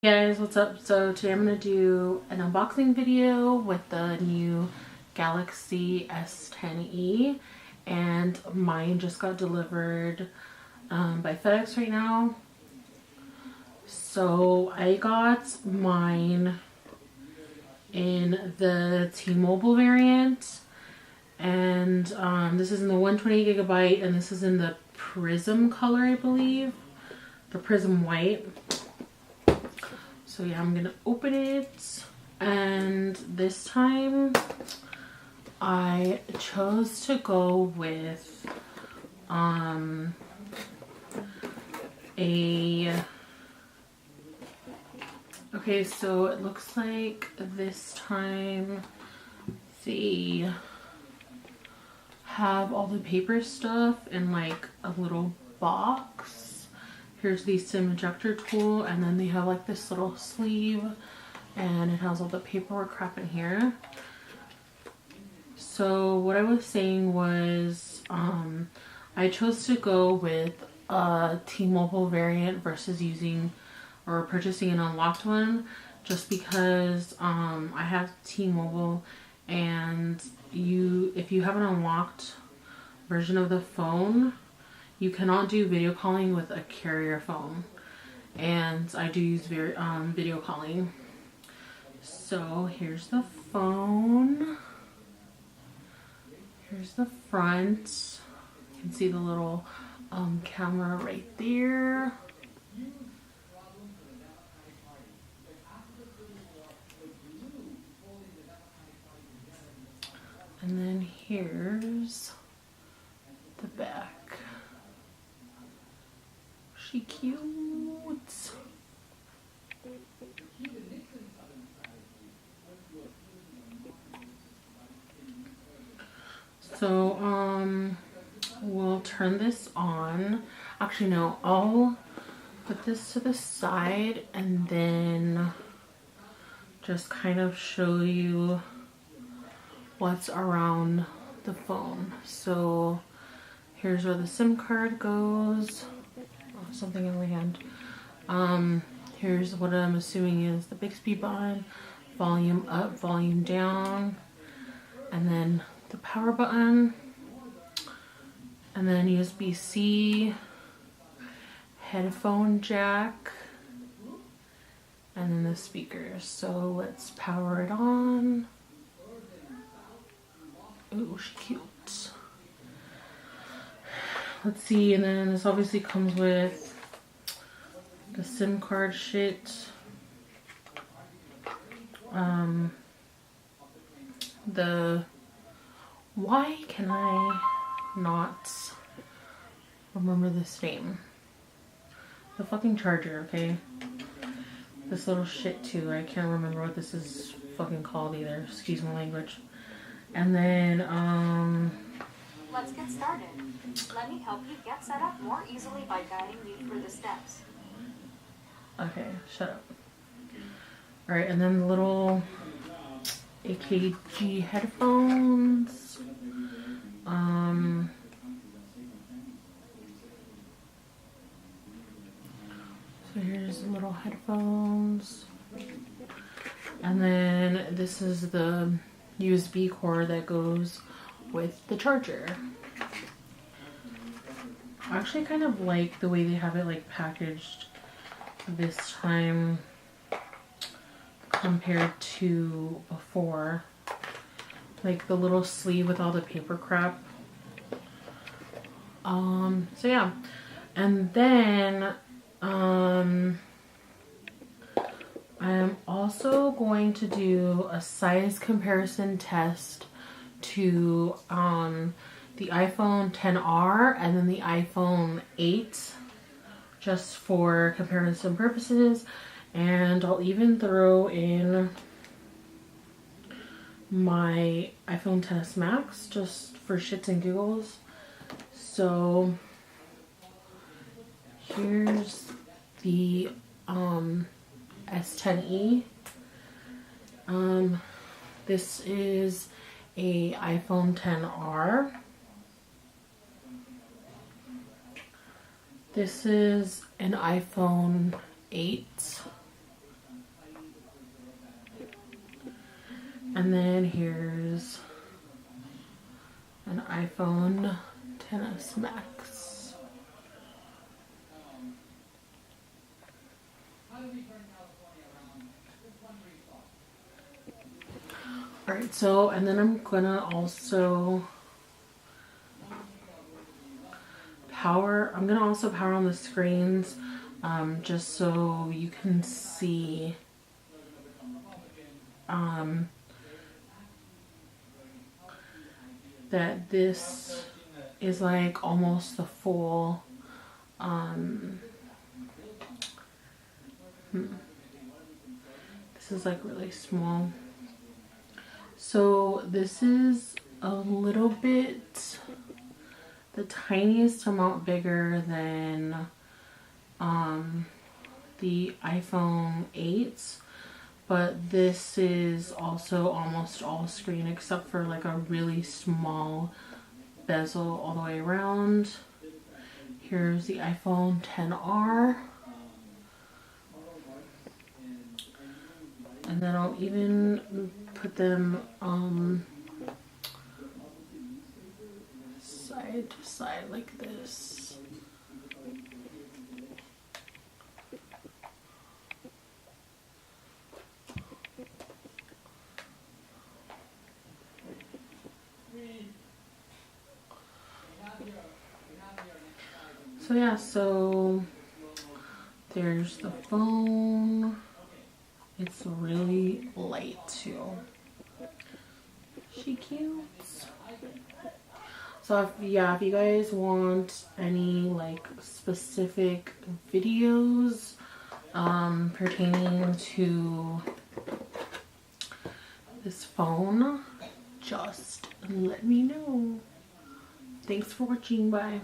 Hey guys, what's up? So today I'm going to do an unboxing video with the new Galaxy S10e, and mine just got delivered by FedEx right now. So I got mine in the T-Mobile variant, and this is in the 128GB, and this is in the Prism color, I believe, the Prism white. So yeah, I'm gonna open it, and this time I chose to go with okay, so it looks like this time they have all the paper stuff in like a little box. Here's the SIM ejector tool, and then they have like this little sleeve, and it has all the paperwork crap in here. So what I was saying was I chose to go with a T-Mobile variant versus using or purchasing an unlocked one, just because I have T-Mobile, and if you have an unlocked version of the phone, you cannot do video calling with a carrier phone, and I do use video calling. So here's the phone. Here's the front. You can see the little camera right there. And then here's the back. She cute. So we'll turn this on. Actually no, I'll put this to the side and then just kind of show you what's around the phone. So here's where the SIM card goes. Oh, something in my hand. Here's what I'm assuming is the Bixby button, volume up, volume down, and then the power button, and then USB-C, headphone jack, and then the speakers. So let's power it on. Ooh, she's cute. Let's see, and then this obviously comes with the SIM card shit. Why can I not remember this name? The fucking charger, okay? This little shit too. I can't remember what this is fucking called either. Excuse my language. And then, let's get started. Let me help you get set up more easily by guiding you through the steps. Okay, shut up. Alright, and then the little AKG headphones. So here's the little headphones. And then this is the USB cord that goes with the charger. I actually kind of like the way they have it like packaged this time compared to before. Like the little sleeve with all the paper crap. So yeah. And then I am also going to do a size comparison test to the iPhone XR and then the iPhone 8, just for comparison purposes. And I'll even throw in my iPhone XS Max just for shits and giggles. So here's the S10e. This is a iPhone XR. This is an iPhone 8. And then here's an iPhone XS Max. Alright, so, and then I'm gonna also power on the screens, just so you can see, that this is like almost the full, this is like really small. So this is a little bit, the tiniest amount bigger than the iPhone 8, but this is also almost all screen except for like a really small bezel all the way around. Here's the iPhone XR. And then I'll even put them side to side like this. So yeah, so there's the phone. It's really light too. She cute. So if you guys want any like specific videos pertaining to this phone, just let me know. Thanks for watching. Bye.